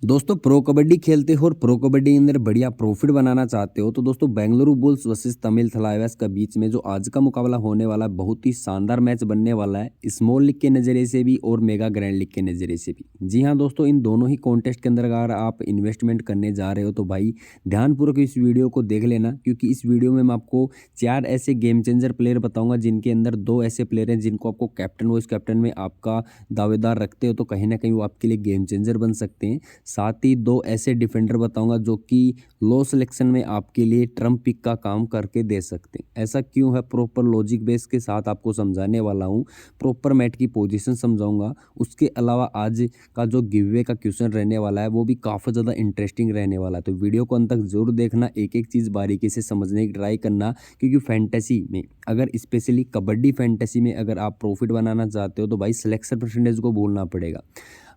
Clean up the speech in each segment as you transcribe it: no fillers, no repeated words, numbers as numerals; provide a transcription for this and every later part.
दोस्तों प्रो कबड्डी खेलते हो और प्रो कबड्डी के अंदर बढ़िया प्रॉफिट बनाना चाहते हो तो दोस्तों बेंगलुरु बुल्स वर्सेस तमिल थलाइवास का बीच में जो आज का मुकाबला होने वाला है बहुत ही शानदार मैच बनने वाला है स्मॉल लीग के नज़रिए से भी और मेगा ग्रैंड लीग के नज़रिए से भी। जी हाँ दोस्तों, इन दोनों ही कॉन्टेस्ट के अंदर अगर आप इन्वेस्टमेंट करने जा रहे हो तो भाई ध्यानपूर्वक इस वीडियो को देख लेना, क्योंकि इस वीडियो में मैं आपको 4 ऐसे गेम चेंजर प्लेयर बताऊंगा जिनके अंदर 2 ऐसे प्लेयर हैं जिनको आपको कैप्टन वाइस कैप्टन में आपका दावेदार रखते हो तो कहीं ना कहीं वो आपके लिए गेम चेंजर बन सकते हैं। साथ ही 2 ऐसे डिफेंडर बताऊंगा जो कि लो सिलेक्शन में आपके लिए ट्रम्प पिक का काम करके दे सकते हैं। ऐसा क्यों है, प्रॉपर लॉजिक बेस के साथ आपको समझाने वाला हूं, प्रॉपर मैट की पोजीशन समझाऊंगा। उसके अलावा आज का जो गिववे का क्वेश्चन रहने वाला है वो भी काफ़ी ज़्यादा इंटरेस्टिंग रहने वाला है, तो वीडियो को अंत तक जरूर देखना, एक एक चीज़ बारीकी से समझने की ट्राई करना, क्योंकि फैंटेसी में अगर स्पेशली कबड्डी फैंटेसी में अगर आप प्रॉफिट बनाना चाहते हो तो भाई सिलेक्शन परसेंटेज को भूलना पड़ेगा।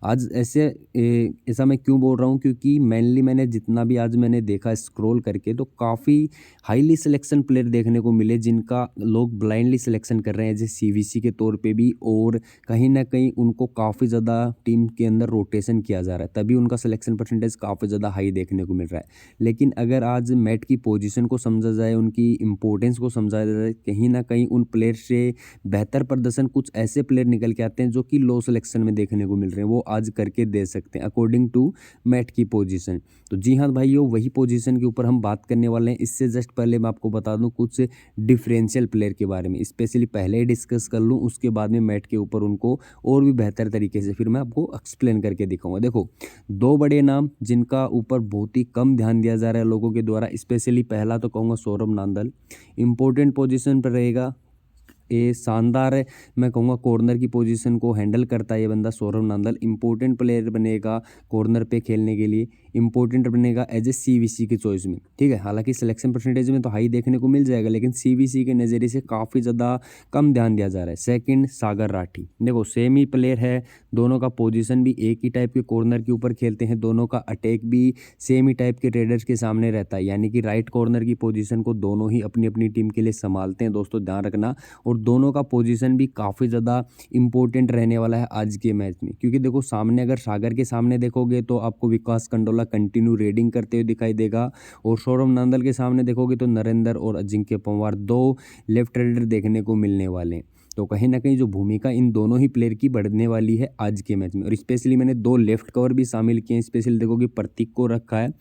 आज ऐसा मैं क्यों बोल रहा हूँ, क्योंकि मेनली मैंने जितना भी आज मैंने देखा स्क्रॉल करके तो काफ़ी हाईली सिलेक्शन प्लेयर देखने को मिले जिनका लोग ब्लाइंडली सिलेक्शन कर रहे हैं जैसे सीवीसी के तौर पे भी, और कहीं ना कहीं उनको काफ़ी ज़्यादा टीम के अंदर रोटेशन किया जा रहा है तभी उनका सिलेक्शन परसेंटेज काफ़ी ज़्यादा हाई देखने को मिल रहा है। लेकिन अगर आज मैट की पोजीशन को समझा जाए, उनकी इंपॉर्टेंस को समझा जाए, कहीं ना कहीं उन प्लेयर से बेहतर प्रदर्शन कुछ ऐसे प्लेयर निकल के आते हैं जो कि लो सिलेक्शन में देखने को मिल रहे हैं, वो आज करके दे सकते हैं अकॉर्डिंग टू मैट की पोजीशन। तो जी हाँ भाइयों, वही पोजीशन के ऊपर हम बात करने वाले हैं। इससे जस्ट पहले मैं आपको बता दूं कुछ डिफरेंशियल प्लेयर के बारे में, स्पेशली पहले ही डिस्कस कर लूँ, उसके बाद में मैट के ऊपर उनको और भी बेहतर तरीके से फिर मैं आपको एक्सप्लेन करके दिखाऊंगा। देखो 2 बड़े नाम जिनका ऊपर बहुत ही कम ध्यान दिया जा रहा है लोगों के द्वारा, स्पेशली पहला तो कहूँगा सौरभ नांदल, इंपॉर्टेंट पोजीशन पर रहेगा। ये शानदार है, मैं कहूँगा कॉर्नर की पोजीशन को हैंडल करता है ये बंदा सौरभ नांदल। इंपॉर्टेंट प्लेयर बनेगा कॉर्नर पे खेलने के लिए, इंपॉर्टेंट बनेगा एज ए सीवीसी की चॉइस में, ठीक है। हालांकि सिलेक्शन परसेंटेज में तो हाई देखने को मिल जाएगा लेकिन सीवीसी के नज़रिए से काफ़ी ज़्यादा कम ध्यान दिया जा रहा है। सेकंड सागर राठी, देखो सेम ही प्लेयर है, दोनों का पोजीशन भी एक ही टाइप के कॉर्नर के ऊपर खेलते हैं, दोनों का अटैक भी सेम ही टाइप के रेडर्स के सामने रहता है, यानी कि राइट कॉर्नर की पोजीशन को दोनों ही अपनी अपनी टीम के लिए संभालते हैं दोस्तों, ध्यान रखना। और दोनों का पोजीशन भी काफ़ी ज़्यादा इंपॉर्टेंट रहने वाला है आज के मैच में, क्योंकि देखो सामने अगर सागर के सामने देखोगे तो आपको विकास कंडोला कंटिन्यू रेडिंग करते हुए दिखाई देगा, और सौरभ नांदल के सामने देखोगे तो नरेंद्र और अजिंक्य पंवार 2 लेफ्ट रेडर देखने को मिलने वाले हैं। तो कहीं ना कहीं जो भूमिका इन दोनों ही प्लेयर की बढ़ने वाली है आज के मैच में, और स्पेशली मैंने 2 लेफ्ट कवर भी शामिल किए हैं। स्पेशली देखोगे प्रतीक को रखा है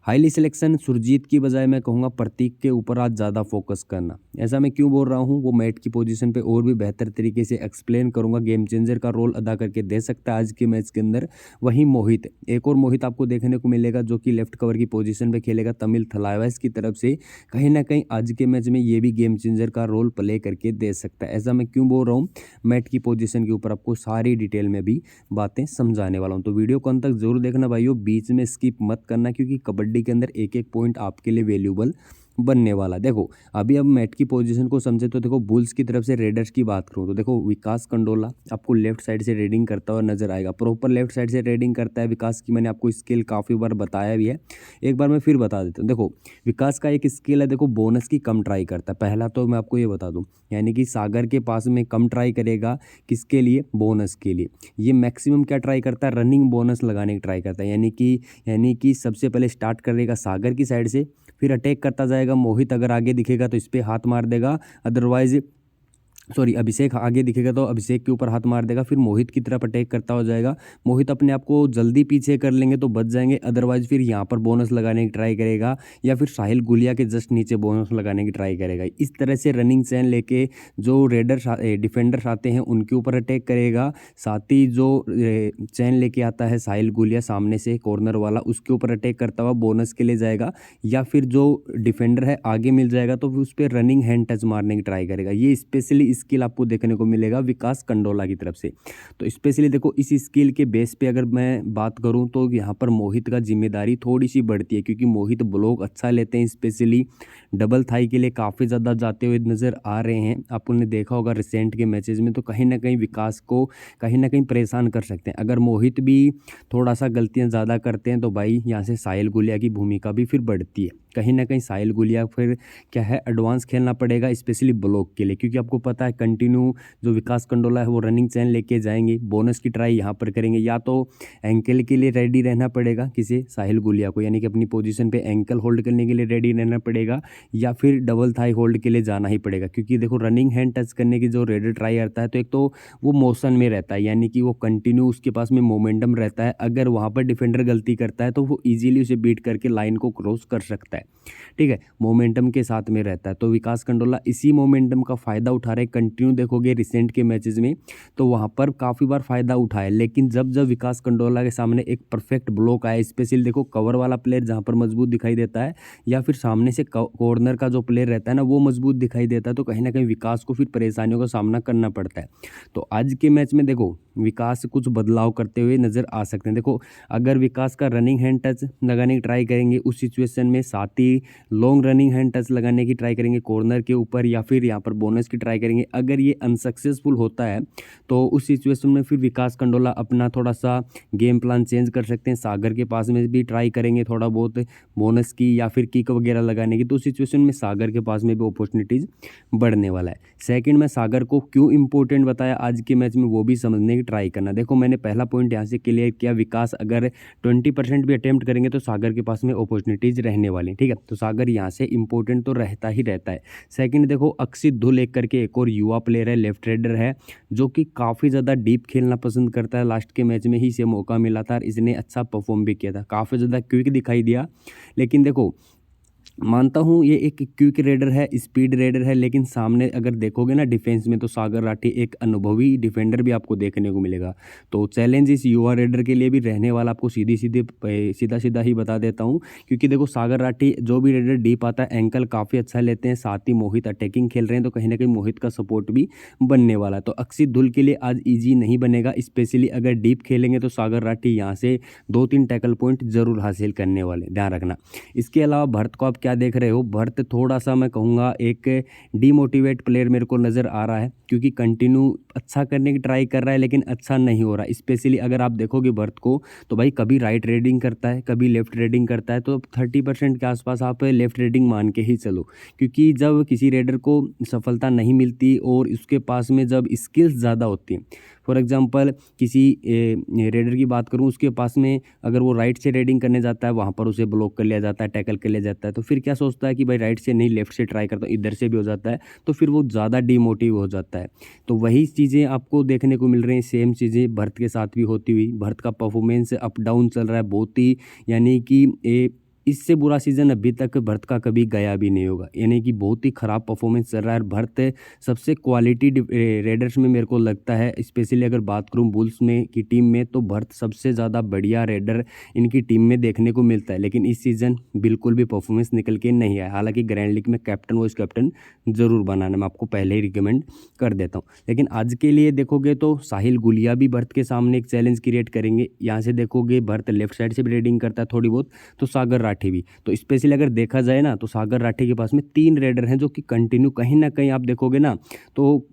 हाईली सिलेक्शन, सुरजीत की बजाय मैं कहूँगा प्रतीक के ऊपर आज ज़्यादा फोकस करना। ऐसा मैं क्यों बोल रहा हूँ, वो मैट की पोजीशन पे और भी बेहतर तरीके से एक्सप्लेन करूँगा, गेम चेंजर का रोल अदा करके दे सकता है आज के मैच के अंदर। वहीं मोहित, एक और मोहित आपको देखने को मिलेगा जो कि लेफ्ट कवर की पोजीशन पे खेलेगा तमिल थलाइवास की तरफ से, कहीं ना कहीं आज के मैच में ये भी गेम चेंजर का रोल प्ले करके दे सकता है। ऐसा मैं क्यों बोल रहा हूँ, मैट की पोजीशन के ऊपर आपको सारी डिटेल में भी बातें समझाने वाला हूँ, तो वीडियो को अंत तक जरूर देखना भाइयों, बीच में स्किप मत करना, क्योंकि कबड्डी के अंदर एक एक पॉइंट आपके लिए वैल्यूबल बनने वाला। देखो अभी अब मैट की पोजीशन को समझे तो देखो बुल्स की तरफ से रेडर्स की बात करूं तो देखो विकास कंडोला आपको लेफ्ट साइड से रेडिंग करता हुआ नजर आएगा, प्रॉपर लेफ्ट साइड से रेडिंग करता है विकास की, मैंने आपको स्किल काफ़ी बार बताया भी है, एक बार मैं फिर बता देता हूँ। देखो विकास का एक स्किल है, देखो बोनस की कम ट्राई करता है, पहला तो मैं आपको ये बता दूँ, यानी कि सागर के पास में कम ट्राई करेगा, किसके लिए, बोनस के लिए। ये मैक्सिमम क्या ट्राई करता है, रनिंग बोनस लगाने की ट्राई करता है, यानी कि सबसे पहले स्टार्ट करेगा सागर की साइड से, फिर अटैक करता जाएगा। मोहित अगर आगे दिखेगा तो इस पर हाथ मार देगा, अदरवाइज अभिषेक आगे दिखेगा तो अभिषेक के ऊपर हाथ मार देगा, फिर मोहित की तरफ अटैक करता हो जाएगा। मोहित अपने आप को जल्दी पीछे कर लेंगे तो बच जाएंगे, अदरवाइज फिर यहाँ पर बोनस लगाने की ट्राई करेगा, या फिर साहिल गुलिया के जस्ट नीचे बोनस लगाने की ट्राई करेगा। इस तरह से रनिंग चैन लेके जो डिफेंडर्स आते हैं उनके ऊपर अटैक करेगा, साथ ही जो चैन लेके आता है साहिल गुलिया सामने से कॉर्नर वाला, उसके ऊपर अटैक करता हुआ बोनस के लिए जाएगा, या फिर जो डिफेंडर है आगे मिल जाएगा तो उस पर रनिंग हैंड टच मारने की ट्राई करेगा। ये स्पेशली स्किल आपको देखने को मिलेगा विकास कंडोला की तरफ से। तो स्पेशली देखो इस स्किल के बेस पे अगर मैं बात करूं तो यहाँ पर मोहित का जिम्मेदारी थोड़ी सी बढ़ती है, क्योंकि मोहित ब्लॉक अच्छा लेते हैं, स्पेशली डबल थाई के लिए काफ़ी ज़्यादा जाते हुए नज़र आ रहे हैं। आपने देखा होगा रिसेंट के मैचेस में, तो कहीं ना कहीं विकास को कहीं ना कहीं परेशान कर सकते हैं। अगर मोहित भी थोड़ा सा गलतियाँ ज़्यादा करते हैं तो भाई यहाँ से साहिल गुलिया की भूमिका भी फिर बढ़ती है। कहीं ना कहीं साहिल गुलिया फिर क्या है एडवांस खेलना पड़ेगा स्पेशली ब्लॉक के लिए, क्योंकि आपको पता है कंटिन्यू जो विकास कंडोला है वो रनिंग चैन लेके जाएंगे, बोनस की ट्राई यहाँ पर करेंगे, या तो एंकल के लिए रेडी रहना पड़ेगा किसी साहिल गुलिया को, यानी कि अपनी पोजीशन पे एंकल होल्ड करने के लिए रेडी रहना पड़ेगा, या फिर डबल थाई होल्ड के लिए जाना ही पड़ेगा। क्योंकि देखो रनिंग हैंड टच करने की जो रेडर ट्राई करता है तो एक तो वो मोशन में रहता है, यानी कि वो कंटिन्यू उसके पास में मोमेंटम रहता है, अगर वहाँ पर डिफेंडर गलती करता है तो वो ईजिली उसे बीट करके लाइन को क्रॉस कर सकता है, ठीक है, मोमेंटम के साथ में रहता है। तो विकास कंडोला इसी मोमेंटम का फ़ायदा उठा रहे, कंटिन्यू देखोगे रिसेंट के मैचेस में तो वहाँ पर काफ़ी बार फ़ायदा उठाया, लेकिन जब जब विकास कंडोला के सामने एक परफेक्ट ब्लॉक आया, स्पेशली देखो कवर वाला प्लेयर जहाँ पर मजबूत दिखाई देता है, या फिर सामने से कॉर्नर का जो प्लेयर रहता है ना वो मजबूत दिखाई देता है, तो कहीं ना कहीं विकास को फिर परेशानियों का सामना करना पड़ता है। तो आज के मैच में देखो विकास कुछ बदलाव करते हुए नज़र आ सकते हैं। देखो अगर विकास का रनिंग हैंड टच लगाने की ट्राई करेंगे उस सिचुएशन में, साथ ही लॉन्ग रनिंग हैंड टच लगाने की ट्राई करेंगे कॉर्नर के ऊपर, या फिर यहाँ पर बोनस की ट्राई करेंगे, अगर ये अनसक्सेसफुल होता है तो उस सिचुएशन में फिर विकास कंडोला अपना थोड़ा सा गेम प्लान चेंज कर सकते हैं, सागर के पास में भी ट्राई करेंगे थोड़ा बहुत बोनस की या फिर किक वगैरह लगाने की, तो उस सिचुएशन में सागर के पास में भी अपॉर्चुनिटीज़ बढ़ने वाला है। सेकंड में सागर को क्यों इंपॉर्टेंट बताया आज के मैच में वो भी समझने की ट्राई करना। देखो मैंने पहला पॉइंट यहाँ से क्लियर किया, विकास अगर 20% भी अटेम्प्ट करेंगे तो सागर के पास में अपॉर्चुनिटीज़ रहने वाली, ठीक है, तो सागर यहाँ से इंपॉर्टेंट तो रहता ही रहता है। सेकंड देखो अक्षित धुल एक करके एक और युवा प्लेयर है, लेफ्ट रेडर है, जो कि काफ़ी ज़्यादा डीप खेलना पसंद करता है, लास्ट के मैच में ही इसे मौका मिला था और इसने अच्छा परफॉर्म भी किया था, काफ़ी ज़्यादा क्विक दिखाई दिया। लेकिन देखो मानता हूँ ये एक क्विक रेडर है, स्पीड रेडर है, लेकिन सामने अगर देखोगे ना डिफेंस में तो सागर राठी एक अनुभवी डिफेंडर भी आपको देखने को मिलेगा। तो चैलेंज इस युवा रेडर के लिए भी रहने वाला, आपको सीधा सीधा ही बता देता हूँ, क्योंकि देखो सागर राठी जो भी रेडर डीप आता है एंकल काफ़ी अच्छा लेते हैं, साथ ही मोहित अटैकिंग खेल रहे हैं तो कहीं ना कहीं मोहित का सपोर्ट भी बनने वाला है। तो अक्षित धुल के लिए आज ईजी नहीं बनेगा, स्पेशली अगर डीप खेलेंगे तो सागर राठी यहाँ से 2-3 टैकल पॉइंट जरूर हासिल करने वाले, ध्यान रखना। इसके अलावा भरत को आप क्या देख रहे हो, भरत थोड़ा सा मैं कहूँगा एक डीमोटिवेट प्लेयर मेरे को नज़र आ रहा है, क्योंकि कंटिन्यू अच्छा करने की ट्राई कर रहा है लेकिन अच्छा नहीं हो रहा। स्पेशली अगर आप देखोगे भरत को तो भाई कभी राइट रेडिंग करता है कभी लेफ्ट रेडिंग करता है, तो 30% के आसपास आप लेफ्ट रेडिंग मान के ही चलो, क्योंकि जब किसी रेडर को सफलता नहीं मिलती और उसके पास में जब स्किल्स ज़्यादा होती हैं, फॉर एग्जांपल किसी रेडर की बात करूं उसके पास में अगर वो राइट से रेडिंग करने जाता है वहाँ पर उसे ब्लॉक कर लिया जाता है, टैकल कर लिया जाता है, तो फिर क्या सोचता है कि भाई राइट से नहीं लेफ्ट से ट्राई करता हूँ, इधर से भी हो जाता है, तो फिर वो ज़्यादा डीमोटिव हो जाता है। तो वही चीज़ें आपको देखने को मिल रही हैं, सेम चीज़ें भरत के साथ भी होती हुई। भरत का परफॉर्मेंस अप डाउन चल रहा है बहुत ही, यानी कि इससे बुरा सीज़न अभी तक भरत का कभी गया भी नहीं होगा, यानी कि बहुत ही ख़राब परफॉर्मेंस चल रहा है। भरत सबसे क्वालिटी रेडर्स में मेरे को लगता है, स्पेशली अगर बात करूं बुल्स में की टीम में, तो भरत सबसे ज़्यादा बढ़िया रेडर इनकी टीम में देखने को मिलता है, लेकिन इस सीज़न बिल्कुल भी परफॉर्मेंस निकल के नहीं आया। हालांकि ग्रैंड लीग में कैप्टन वाइस कैप्टन ज़रूर बनाना मैं आपको पहले ही रिकमेंड कर देता हूँ। लेकिन आज के लिए देखोगे तो साहिल गुलिया भी भरत के सामने एक चैलेंज क्रिएट करेंगे। यहाँ से देखोगे भरत लेफ्ट साइड से भी रेडिंग करता है थोड़ी बहुत, तो सागर राठी भी, तो स्पेशली अगर देखा जाए ना तो सागर राठी के पास में 3 रेडर हैं जो कि कंटिन्यू कहीं ना कहीं आप देखोगे ना तो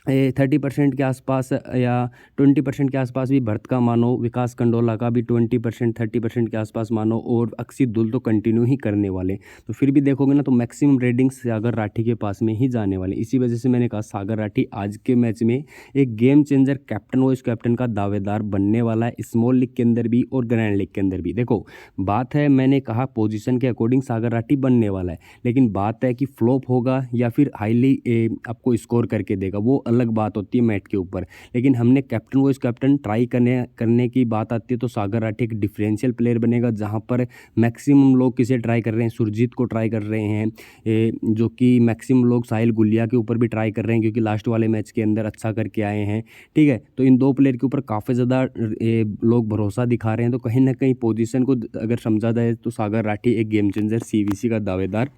30% के आसपास या 20% के आसपास भी भरत का मानो, विकास कंडोला का भी 20% 30% के आसपास मानो, और अक्षित धुल तो कंटिन्यू ही करने वाले। तो फिर भी देखोगे ना तो मैक्सिमम रेडिंग्स सागर राठी के पास में ही जाने वाले। इसी वजह से मैंने कहा सागर राठी आज के मैच में एक game changer captain vice captain का दावेदार बनने वाला है, स्मॉल लीग के अंदर भी और ग्रैंड लीग के अंदर भी। देखो बात है, मैंने कहा पोजीशन के अकॉर्डिंग सागर राठी बनने वाला है, लेकिन बात है कि फ्लॉप होगा या फिर हाईली आपको स्कोर करके देगा, वो अलग बात होती है मैट के ऊपर। लेकिन हमने कैप्टन वाइस कैप्टन ट्राई करने की बात आती है तो सागर राठी एक डिफरेंशियल प्लेयर बनेगा, जहां पर मैक्सिमम लोग किसे ट्राई कर रहे हैं, सुरजीत को ट्राई कर रहे हैं, जो कि मैक्सिमम लोग साहिल गुलिया के ऊपर भी ट्राई कर रहे हैं, क्योंकि लास्ट वाले मैच के अंदर अच्छा करके आए हैं, ठीक है। तो इन 2 प्लेयर के ऊपर काफ़ी ज़्यादा लोग भरोसा दिखा रहे हैं, तो कहीं ना कहीं पोजीशन को अगर समझा जाए तो सागर राठी एक गेम चेंजर CVC का दावेदार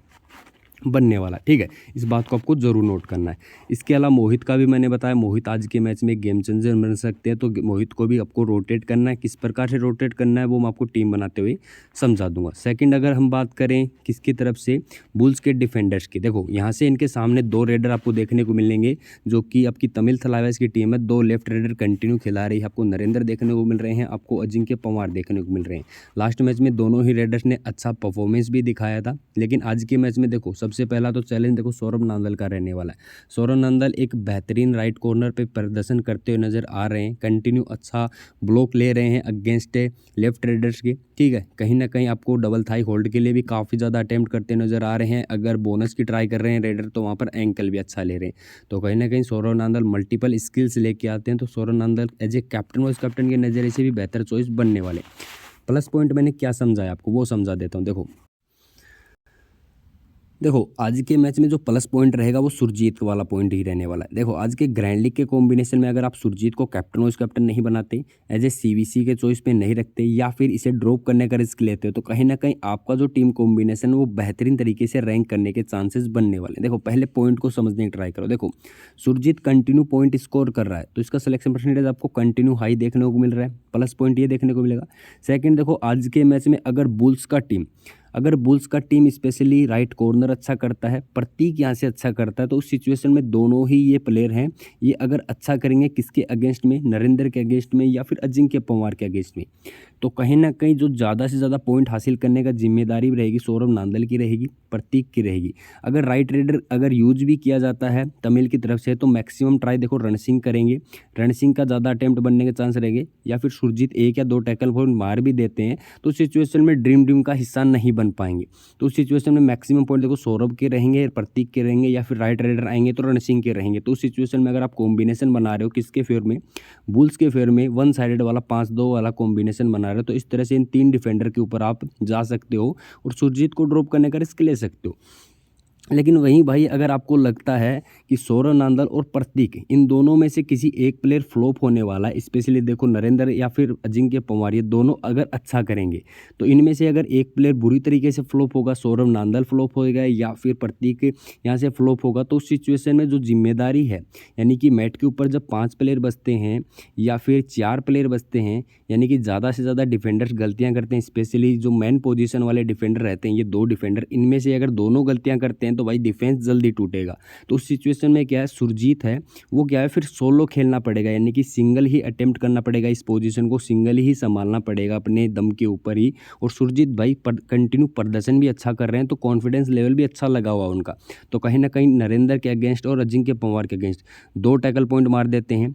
बनने वाला, ठीक है। इस बात को आपको जरूर नोट करना है। इसके अलावा मोहित का भी मैंने बताया, मोहित आज के मैच में गेम चेंजर बन सकते हैं, तो मोहित को भी आपको रोटेट करना है। किस प्रकार से रोटेट करना है वो मैं आपको टीम बनाते हुए समझा दूंगा। सेकंड, अगर हम बात करें किसकी तरफ से, बुल्स के डिफेंडर्स की, देखो यहाँ से इनके सामने 2 रेडर आपको देखने को मिलेंगे, जो कि आपकी तमिल थलाइवास की टीम है। 2 लेफ्ट रेडर कंटिन्यू खिला रही है, आपको नरेंद्र देखने को मिल रहे हैं, आपको अजिंक्य पवार देखने को मिल रहे हैं। लास्ट मैच में दोनों ही रेडर्स ने अच्छा परफॉर्मेंस भी दिखाया था, लेकिन आज के मैच में देखो सबसे पहला तो चैलेंज देखो सौरभ नांदल का रहने वाला है। सौरभ नांदल एक बेहतरीन राइट कॉर्नर पे प्रदर्शन करते हुए नजर आ रहे हैं, कंटिन्यू अच्छा ब्लॉक ले रहे हैं अगेंस्ट लेफ्ट रेडर्स के, ठीक है। कहीं ना कहीं आपको डबल थाई होल्ड के लिए भी काफ़ी ज़्यादा अटेम्प्ट करते नजर आ रहे हैं। अगर बोनस की ट्राई कर रहे हैं रेडर तो वहाँ पर एंकल भी अच्छा ले रहे हैं। तो कहीं ना कहीं सौरभ नांदल मल्टीपल स्किल्स लेके आते हैं, तो Saurabh Nandal as a captain vice captain के नज़रिए से भी बेहतर चॉइस बनने वाले। प्लस पॉइंट मैंने क्या समझाया आपको वो समझा देता हूँ। देखो आज के मैच में जो प्लस पॉइंट रहेगा वो सुरजीत वाला पॉइंट ही रहने वाला है। देखो आज के ग्रैंड लीग के कॉम्बिनेशन में अगर आप सुरजीत को कैप्टन वाइस कैप्टन नहीं बनाते, एज ए सीवीसी के चॉइस पे नहीं रखते, या फिर इसे ड्रॉप करने का रिस्क लेते हो, तो कहीं ना कहीं आपका जो टीम कॉम्बिनेशन वो बेहतरीन तरीके से रैंक करने के चांसेस बनने वाले हैं। देखो पहले पॉइंट को समझने की ट्राई करो। देखो सुरजीत कंटिन्यू पॉइंट स्कोर कर रहा है, तो इसका सिलेक्शन परसेंटेज आपको कंटिन्यू हाई देखने को मिल रहा है, प्लस पॉइंट ये देखने को मिलेगा। सेकेंड, देखो आज के मैच में अगर बुल्स का टीम स्पेशली राइट कॉर्नर अच्छा करता है, प्रतीक यहाँ से अच्छा करता है, तो उस सिचुएशन में दोनों ही ये प्लेयर हैं, ये अगर अच्छा करेंगे किसके अगेंस्ट में, नरेंद्र के अगेंस्ट में या फिर अजिंक्य पवार के अगेंस्ट में, तो कहीं ना कहीं जो ज़्यादा से ज़्यादा पॉइंट हासिल करने का जिम्मेदारी रहेगी सौरभ नांदल की रहेगी, प्रतीक की रहेगी। अगर राइट रेडर अगर यूज भी किया जाता है तमिल की तरफ से, तो मैक्सिमम ट्राई देखो रण सिंह करेंगे, रण सिंह का ज़्यादा अटेम्प्ट बनने के चांस रहेंगे, या फिर सुरजीत 1 या 2 टैकल पॉइंट मार भी देते हैं, तो सिचुएशन में ड्रीम टीम का हिस्सा नहीं बन पाएंगे। तो उस सिचुएशन में मैक्सिमम पॉइंट देखो सौरभ के रहेंगे, प्रतीक के रहेंगे, या फिर राइट रेडर आएंगे तो रण सिंह के रहेंगे। तो उस सिचुएशन में अगर आप कॉम्बिनेशन बना रहे हो किसके फेवर में, बुल्स के फेवर में, वन साइडेड वाला 5-2 वाला कॉम्बिनेशन बना रहे हो, तो इस तरह से इन 3 डिफेंडर के ऊपर आप जा सकते हो और सुरजीत को ड्रॉप करने का रिस्क ले सकते हो। लेकिन वहीं भाई अगर आपको लगता है कि सौरभ नांदल और प्रतीक इन दोनों में से किसी एक प्लेयर फ्लॉप होने वाला है, स्पेशली देखो नरेंद्र या फिर अजिंक्य पवार, ये दोनों अगर अच्छा करेंगे, तो इनमें से अगर एक प्लेयर बुरी तरीके से फ्लॉप होगा, सौरभ नांदल फ्लॉप होएगा या फिर प्रतीक यहाँ से फ्लॉप होगा, तो उस सिचुएशन में जो जिम्मेदारी है, यानी कि मैट के ऊपर जब 5 प्लेयर बचते हैं या फिर 4 प्लेयर बचते हैं, यानी कि ज़्यादा से ज़्यादा डिफेंडर्स गलतियाँ करते हैं, स्पेशली जो मेन पोजीशन वाले डिफेंडर रहते हैं, ये 2 डिफेंडर, इनमें से अगर दोनों गलतियाँ करते हैं तो भाई डिफेंस जल्दी टूटेगा। तो उस सिचुएशन में क्या है, सुरजीत है वो क्या है फिर सोलो खेलना पड़ेगा, यानी कि सिंगल ही अटेम्प्ट करना पड़ेगा, इस पोजीशन को सिंगल ही संभालना पड़ेगा अपने दम के ऊपर ही। और सुरजीत भाई कंटिन्यू प्रदर्शन भी अच्छा कर रहे हैं, तो कॉन्फिडेंस लेवल भी अच्छा लगा हुआ उनका। तो कहीं ना कहीं नरेंद्र के अगेंस्ट और अजिंक्य पवार के अगेंस्ट 2 टैकल पॉइंट मार देते हैं,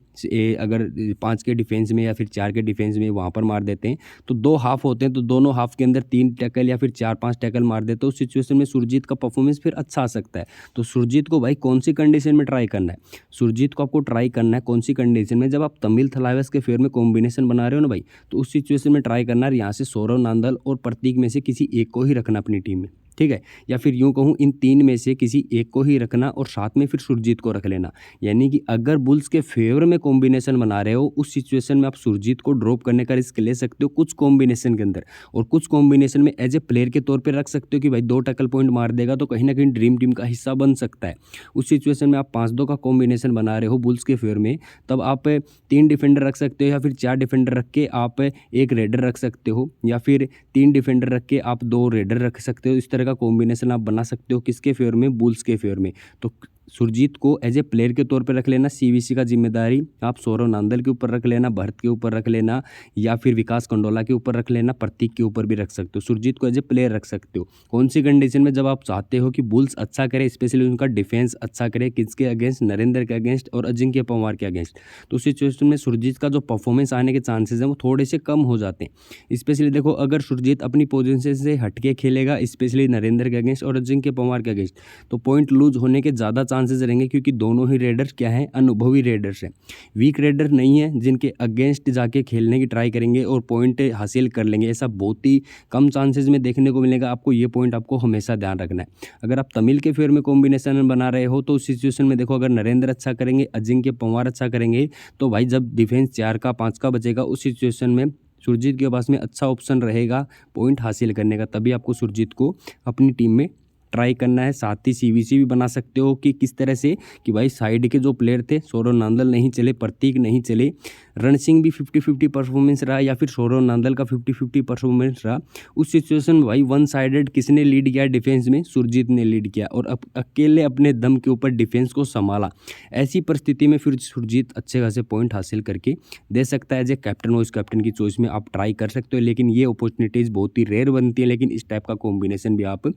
अगर 5 के डिफेंस में या फिर 4 के डिफेंस में वहाँ पर मार देते हैं, तो 2 हाफ होते हैं, तो दोनों हाफ के अंदर 3 टैकल या फिर 4-5 टैकल मार देते हैं, तो उस सिचुएशन में सुरजीत का परफॉर्मेंस फिर अच्छा आ सकता है। तो सुरजीत को भाई कौन सी कंडीशन में ट्राई करना है, सुरजीत को आपको ट्राई करना है कौन सी कंडीशन में, जब आप तमिल थलाइवास के फेवर में कॉम्बिनेशन बना रहे हो ना भाई, तो उस सिचुएशन में ट्राई करना है यहाँ से सौरभ नांदल और प्रतीक में से किसी एक को ही रखना अपनी टीम में, ठीक है। या फिर यूँ कहूँ इन 3 में से किसी एक को ही रखना और साथ में फिर सुरजीत को रख लेना। यानी कि अगर बुल्स के फेवर में कॉम्बिनेशन बना रहे हो, उस सिचुएशन में आप सुरजीत को ड्रॉप करने का रिस्क ले सकते हो कुछ कॉम्बिनेशन के अंदर, और कुछ कॉम्बिनेशन में एज ए प्लेयर के तौर पर रख सकते हो कि भाई 2 टैकल पॉइंट मार देगा तो कहीं ना कहीं ड्रीम टीम का हिस्सा बन सकता है। उस सिचुएशन में आप 5-2 का कॉम्बिनेशन बना रहे हो बुल्स के फेवर में, तब आप 3 डिफेंडर रख सकते हो, या फिर 4 डिफेंडर रख के आप 1 रेडर रख सकते हो, या फिर 3 डिफेंडर रख के आप 2 रेडर रख सकते हो। इस तरह का कॉम्बिनेशन आप बना सकते हो किसके फेवर में, बुल्स के फेवर में। तो सुरजीत को एज ए प्लेयर के तौर पर रख लेना, सीवीसी का जिम्मेदारी आप सौरभ नांदल के ऊपर रख लेना, भरत के ऊपर रख लेना, या फिर विकास कंडोला के ऊपर रख लेना, प्रतीक के ऊपर भी रख सकते हो। सुरजीत को एज ए प्लेयर रख सकते हो कौन सी कंडीशन में, जब आप चाहते हो कि बुल्स अच्छा करे, स्पेशली उनका डिफेंस अच्छा करे, किसके अगेंस्ट, नरेंद्र के अगेंस्ट और अजिंक्य पवार के अगेंस्ट। तो उस सिचुएशन में सुरजीत का जो परफॉर्मेंस आने के चांसेस हैं वो थोड़े से कम हो जाते हैं। स्पेशली देखो अगर सुरजीत अपनी पोजीशन से हटके खेलेगा, स्पेशली नरेंद्र के अगेंस्ट और अजिंक्य पवार के अगेंस्ट, तो पॉइंट लूज होने के ज़्यादा चांसेस रहेंगे, क्योंकि दोनों ही रेडर्स क्या हैं, अनुभवी रेडर्स हैं, वीक रेडर नहीं है जिनके अगेंस्ट जाके खेलने की ट्राई करेंगे और पॉइंट हासिल कर लेंगे। ऐसा बहुत ही कम चांसेस में देखने को मिलेगा आपको, ये पॉइंट आपको हमेशा ध्यान रखना है। अगर आप तमिल के फेवर में कॉम्बिनेशन बना रहे हो, तो उस सिचुएशन में देखो अगर नरेंद्र अच्छा करेंगे, अजिंक्य पवार अच्छा करेंगे, तो भाई जब डिफेंस 4 का 5 का बचेगा, उस सिचुएशन में सुरजीत के पास में अच्छा ऑप्शन रहेगा पॉइंट हासिल करने का, तभी आपको सुरजीत को अपनी टीम में ट्राई करना है। साथ ही सीवीसी भी बना सकते हो कि किस तरह से कि भाई साइड के जो प्लेयर थे, सौरव नांदल नहीं चले, प्रतीक नहीं चले, रण सिंह भी 50-50 परफॉर्मेंस रहा या फिर सौरव नांदल का 50-50 परफॉर्मेंस रहा। उस सिचुएशन में भाई वन साइडेड किसने लीड किया डिफेंस में? सुरजीत ने लीड किया और अकेले अपने दम के ऊपर डिफेंस को संभाला। ऐसी परिस्थिति में फिर सुरजीत अच्छे खासे पॉइंट हासिल करके दे सकता है। As a captain vice captain की चॉइस में आप ट्राई कर सकते हो, लेकिन ये अपॉर्चुनिटीज़ बहुत ही रेयर बनती है, लेकिन इस टाइप का कॉम्बिनेशन भी आप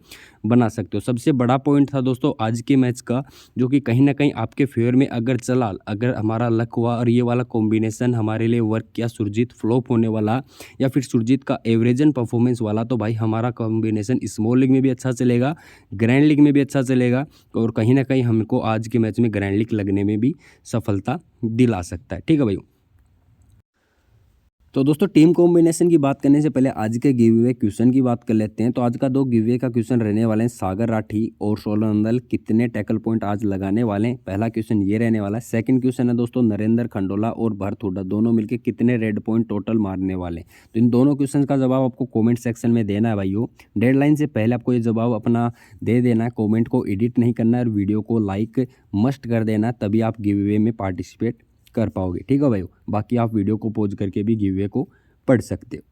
बना सकते हो। सबसे बड़ा पॉइंट था दोस्तों आज के मैच का, जो कि कहीं ना कहीं आपके फेवर में अगर चला, अगर हमारा लक हुआ और ये वाला कॉम्बिनेशन हमारे लिए वर्क किया, सुरजीत फ्लॉप होने वाला या फिर सुरजीत का एवरेजन परफॉर्मेंस वाला, तो भाई हमारा कॉम्बिनेशन स्मॉल लीग में भी अच्छा चलेगा, ग्रैंड लीग में भी अच्छा चलेगा और कहीं ना कहीं हमको आज के मैच में ग्रैंड लीग लगने में भी सफलता दिला सकता है। ठीक है भाई। तो दोस्तों टीम कॉम्बिनेशन की बात करने से पहले आज के गिव अवे क्वेश्चन की बात कर लेते हैं। तो आज का 2 गिव अवे का क्वेश्चन रहने वाले हैं, सागर राठी और सौरव नांदल कितने टैकल पॉइंट आज लगाने वाले हैं। पहला क्वेश्चन ये रहने वाला है। सेकंड क्वेश्चन है दोस्तों, नरेंद्र खंडोला और भरत हुड्डा दोनों मिलकर कितने रेड पॉइंट टोटल मारने वाले हैं। तो इन दोनों क्वेश्चन का जवाब आपको कॉमेंट सेक्शन में देना है भाइयों। डेडलाइन से पहले आपको ये जवाब अपना दे देना है, कॉमेंट को एडिट नहीं करना है और वीडियो को लाइक मस्ट कर देना, तभी आप गिव अवे में पार्टिसिपेट कर पाओगे। ठीक है भाई। बाकी आप वीडियो को पॉज करके भी गिव अवे को पढ़ सकते हो।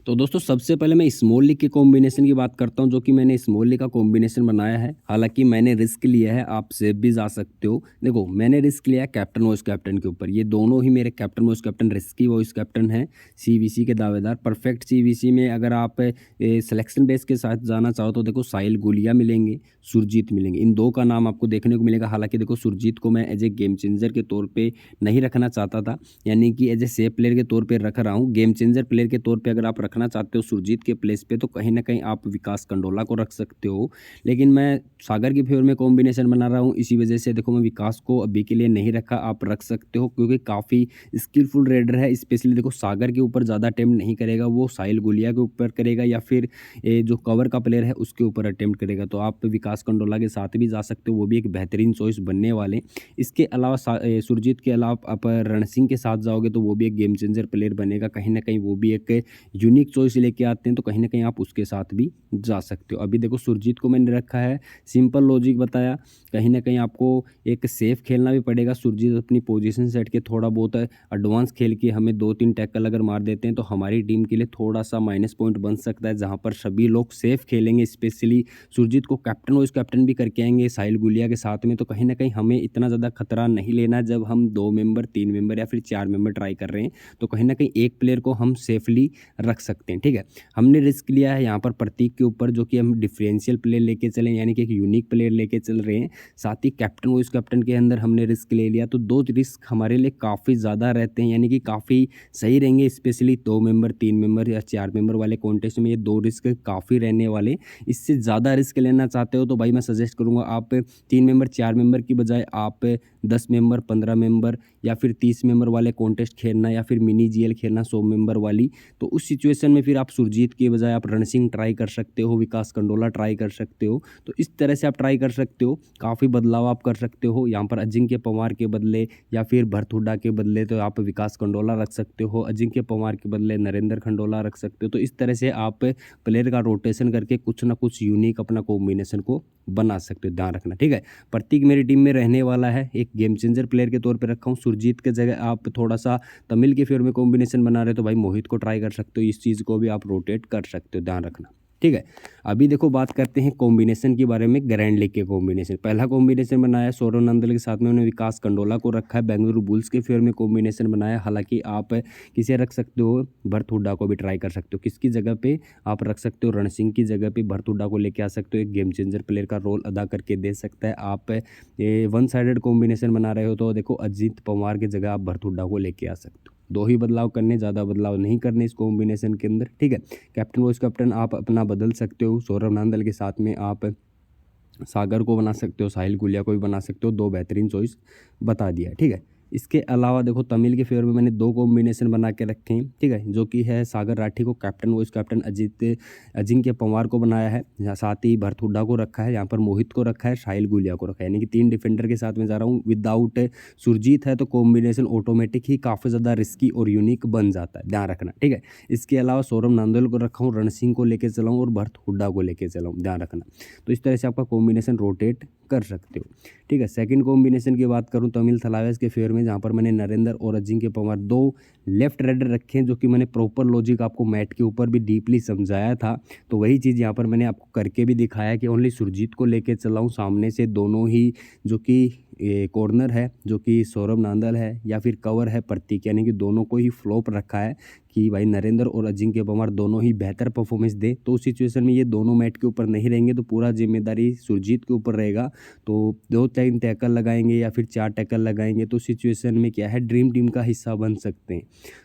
तो दोस्तों सबसे पहले मैं स्मॉल लीग के कॉम्बिनेशन की बात करता हूं, जो कि मैंने स्मॉल लीग का कॉम्बिनेशन बनाया है। हालांकि मैंने रिस्क लिया है, आप सेफ भी जा सकते हो। देखो मैंने रिस्क लिया है कैप्टन वाइस कैप्टन के ऊपर। ये दोनों ही मेरे captain vice captain risky vice captain हैं, सीवीसी के दावेदार। परफेक्ट सीवीसी में अगर आप सिलेक्शन बेस के साथ जाना चाहो तो देखो साहिल गुलिया मिलेंगे, सुरजीत मिलेंगे। इन दो का नाम आपको देखने को मिलेगा। हालांकि देखो सुरजीत को मैं एज ए गेम चेंजर के तौर पे नहीं रखना चाहता था, यानी कि एज ए सेफ प्लेयर के तौर पे रख रहा हूँ। गेम चेंजर प्लेयर के तौर पे अगर आप रखना चाहते हो सुरजीत के प्लेस पे, तो कहीं ना कहीं आप विकास कंडोला को रख सकते हो। लेकिन मैं सागर के फेवर में कॉम्बिनेशन बना रहा हूँ, इसी वजह से देखो मैं विकास को अभी के लिए नहीं रखा। आप रख सकते हो क्योंकि काफ़ी स्किलफुल रेडर है। स्पेशली देखो सागर के ऊपर ज़्यादा अटेम्प्ट नहीं करेगा, वो साहिल गुलिया के ऊपर करेगा या फिर जो कवर का प्लेयर है उसके ऊपर अटेम्प्ट करेगा। तो आप विकास कंडोला के साथ भी जा सकते हो, वो भी एक बेहतरीन चॉइस बनने वाले। इसके अलावा सुरजीत के अलावा आप रण सिंह के साथ जाओगे तो वो भी एक गेम चेंजर प्लेयर बनेगा। कहीं ना कहीं वो भी एक यूनिक चॉइस लेके आते हैं, तो कहीं ना कहीं आप उसके साथ भी जा सकते हो। अभी देखो सुरजीत को मैंने रखा है, सिंपल लॉजिक बताया। कहीं ना कहीं आपको एक सेफ खेलना भी पड़ेगा। सुरजीत अपनी पोजीशन सेट के थोड़ा बहुत एडवांस खेल के हमें 2-3 टैकल अगर मार देते हैं तो हमारी टीम के लिए थोड़ा सा माइनस पॉइंट बन सकता है, जहां पर सभी लोग सेफ खेलेंगे। स्पेशली सुरजीत को कैप्टन वाइस कैप्टन भी करके आएंगे साहिल गुलिया के साथ में, तो कहीं ना कहीं हमें इतना ज़्यादा खतरा नहीं लेना। जब हम 2 मेंबर 3 मेंबर या फिर 4 मेंबर ट्राई कर रहे हैं तो कहीं ना कहीं एक प्लेयर को हम सेफली रख सकते हैं। ठीक है, हमने रिस्क लिया है यहाँ पर प्रतीक के ऊपर, जो कि हम डिफरेंशियल प्लेयर लेके चले, यानी कि एक यूनिक प्लेयर लेके चल रहे हैं। साथ ही कैप्टन वाइस कैप्टन के अंदर हमने रिस्क ले लिया, तो 2 रिस्क हमारे लिए काफ़ी ज़्यादा रहते हैं, यानी कि काफ़ी सही रहेंगे। स्पेशली 2 मेंबर 3 मेंबर या 4 मेंबर वाले कॉन्टेस्ट में ये 2 रिस्क काफ़ी रहने वाले। इससे ज़्यादा रिस्क लेना चाहते हो तो भाई मैं सजेस्ट करूँगा आप 3 मेंबर 4 मेंबर की बजाय आप 10 मेंबर 15 मेंबर या फिर 30 मेंबर वाले कॉन्टेस्ट खेलना, या फिर मिनी जीएल खेलना 100 मेंबर वाली। तो उस सिचुएशन में फिर आप सुरजीत के बजाय आप रण सिंह ट्राई कर सकते हो, विकास कंडोला ट्राई कर सकते हो। तो इस तरह से आप ट्राई कर सकते हो, काफ़ी बदलाव आप कर सकते हो। यहाँ पर अजिंक्य पवार के बदले या फिर भरत हुड्डा के बदले तो आप विकास कंडोला रख सकते हो, अजिंक्य पवार के बदले नरेंद्र खंडोला रख सकते हो। तो इस तरह से आप प्लेयर का रोटेशन करके कुछ ना कुछ यूनिक अपना कॉम्बिनेशन को बना सकते हो, ध्यान रखना। ठीक है, प्रतीक मेरी टीम में रहने वाला है, एक गेम चेंजर प्लेयर के तौर पे रखा हूँ। सुरजीत के जगह आप थोड़ा सा तमिल के फेवर में कॉम्बिनेशन बना रहे हो तो भाई मोहित को ट्राई कर सकते हो, इस चीज़ को भी आप रोटेट कर सकते हो, ध्यान रखना। ठीक है, अभी देखो बात करते हैं कॉम्बिनेशन के बारे में। ग्रैंड लीग के कॉम्बिनेशन, पहला कॉम्बिनेशन बनाया सौरव नांदल के साथ में, उन्होंने विकास कंडोला को रखा है। बेंगलुरु बुल्स के फेवर में कॉम्बिनेशन बनाया। हालांकि आप किसे रख सकते हो, भरत हुड्डा को भी ट्राई कर सकते हो। किसकी जगह पे आप रख सकते हो, रण सिंह की जगह पे भरत हुड्डा को लेके आ सकते हो, एक गेम चेंजर प्लेयर का रोल अदा करके दे सकता है। आप वन साइडेड कॉम्बिनेशन बना रहे हो तो देखो अजित पवार की जगह आप भरत हुड्डा को लेके आ सकते हो। 2 ही बदलाव करने, ज़्यादा बदलाव नहीं करने इस कॉम्बिनेशन के अंदर। ठीक है, कैप्टन वाइस कैप्टन आप अपना बदल सकते हो। सौरव नांदल के साथ में आप सागर को बना सकते हो, साहिल गुलिया को भी बना सकते हो। 2 बेहतरीन चॉइस बता दिया है। ठीक है, इसके अलावा देखो तमिल के फेवर में मैंने 2 कॉम्बिनेशन बना के रखे हैं, ठीक है, जो कि है सागर राठी को captain vice captain Ajinkya Panwar को बनाया है, साथ ही भरत हुड्डा को रखा है, यहाँ पर मोहित को रखा है, साहिल गुलिया को रखा है, यानी कि 3 डिफेंडर के साथ में जा रहा हूँ। विदाउट सुरजीत है तो कॉम्बिनेशन ऑटोमेटिक ही काफ़ी ज़्यादा रिस्की और यूनिक बन जाता है, ध्यान रखना, ठीक है। इसके अलावा सौरभ नांदल को रखा हूँ, रण सिंह को लेकर चला हूँ और भरत हुड्डा को लेकर चला हूँ, ध्यान रखना। तो इस तरह से आपका कॉम्बिनेशन रोटेट कर सकते हो, ठीक है। सेकंड कॉम्बिनेशन की बात करूं तमिल थलाइवास के फेवर में, जहां पर मैंने नरेंद्र और अजिंक्य पंवार 2 लेफ्ट राइडर रखे हैं, जो कि मैंने प्रॉपर लॉजिक आपको मैट के ऊपर भी डीपली समझाया था। तो वही चीज़ यहाँ पर मैंने आपको करके भी दिखाया कि ओनली सुरजीत को लेके चलाऊँ सामने से, दोनों ही जो कि कॉर्नर है जो कि सौरभ नांदल है या फिर कवर है प्रतीक, यानी कि दोनों को ही फ्लॉप रखा है कि भाई नरेंद्र और अजिंक्य पंवार दोनों ही बेहतर परफॉर्मेंस दे। तो उस सिचुएशन में ये दोनों मैट के ऊपर नहीं रहेंगे तो पूरा जिम्मेदारी सुरजीत के ऊपर रहेगा। तो 2-3 टैकल लगाएंगे या फिर 4 टैकल लगाएंगे तो सिचुएशन में क्या है, ड्रीम टीम का हिस्सा बन सकते हैं।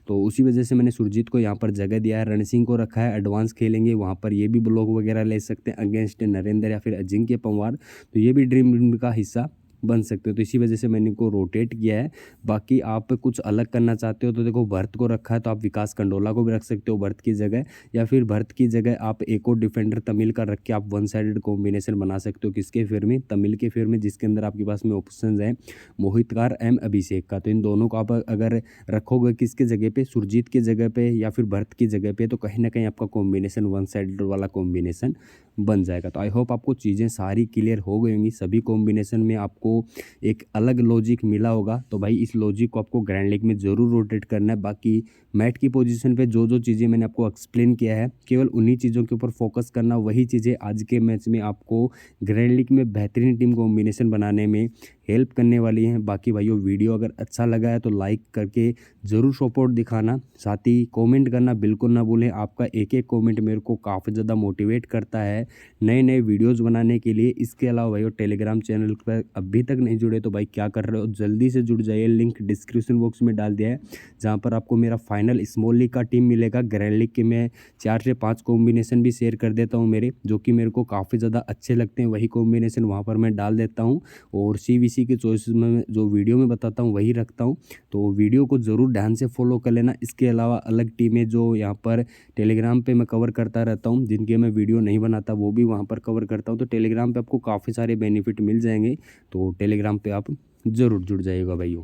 तो उसी वजह से मैंने सुरजीत को यहाँ पर जगह दिया है। रण सिंह को रखा है, एडवांस खेलेंगे वहाँ पर ये भी ब्लॉक वगैरह ले सकते हैं अगेंस्ट नरेंद्र या फिर अजिंक्य पंवार, तो ये भी ड्रीम टीम का हिस्सा बन सकते हो। तो इसी वजह से मैंने इनको रोटेट किया है। बाकी आप कुछ अलग करना चाहते हो तो देखो भरत को रखा है तो आप विकास कंडोला को भी रख सकते हो भरत की जगह, या फिर भरत की जगह आप एक और डिफेंडर तमिल का रख के आप वन साइडेड कॉम्बिनेशन बना सकते हो। किसके फेवर में, तमिल के फेवर में, जिसके अंदर आपके पास में ऑप्शन है मोहितकार एम अभिषेक का। तो इन दोनों को आप अगर रखोगे किसके जगह पे, सुरजीत की जगह पे या फिर भरत की जगह पे, तो कहीं ना कहीं आपका कॉम्बिनेशन वन साइडेड वाला कॉम्बिनेशन बन जाएगा। तो आई होप आपको चीज़ें सारी क्लियर हो गई होंगी। सभी कॉम्बिनेशन में आपको एक अलग लॉजिक मिला होगा। तो भाई इस लॉजिक को आपको ग्रैंड लीग में ज़रूर रोटेट करना है। बाकी मैट की पोजीशन पे जो जो चीज़ें मैंने आपको एक्सप्लेन किया है केवल उन्हीं चीज़ों के ऊपर फोकस करना, वही चीज़ें आज के मैच में आपको ग्रैंड लीग में बेहतरीन टीम कॉम्बिनेशन बनाने में हेल्प करने वाली हैं। बाकी भाइयों वीडियो अगर अच्छा लगा है तो लाइक करके ज़रूर सपोर्ट दिखाना, साथ ही कमेंट करना बिल्कुल ना भूलें। आपका एक एक कमेंट मेरे को काफ़ी ज़्यादा मोटिवेट करता है नए नए वीडियोज़ बनाने के लिए। इसके अलावा भाइयों टेलीग्राम चैनल पर अभी तक नहीं जुड़े तो भाई क्या कर रहे हो, जल्दी से जुड़ जाइए। लिंक डिस्क्रिप्शन बॉक्स में डाल दिया है, जहाँ पर आपको मेरा फाइनल स्मॉल लीग का टीम मिलेगा। ग्रैंड लीग के मैं 4 से 5 कॉम्बिनेशन भी शेयर कर देता हूँ मेरे, जो कि मेरे को काफ़ी ज़्यादा अच्छे लगते हैं। वही कॉम्बिनेशन वहाँ पर मैं डाल देता हूँ और CVC के चॉइस में जो वीडियो में बताता हूँ वही रखता हूँ। तो वीडियो को ज़रूर ध्यान से फॉलो कर लेना। इसके अलावा अलग टीमें जो यहाँ पर टेलीग्राम पे मैं कवर करता रहता हूँ, जिनके मैं वीडियो नहीं बनाता वो भी वहाँ पर कवर करता हूँ। तो टेलीग्राम पे आपको काफ़ी सारे बेनिफिट मिल जाएंगे, तो टेलीग्राम पे आप ज़रूर जुड़ जाइएगा भाइयों।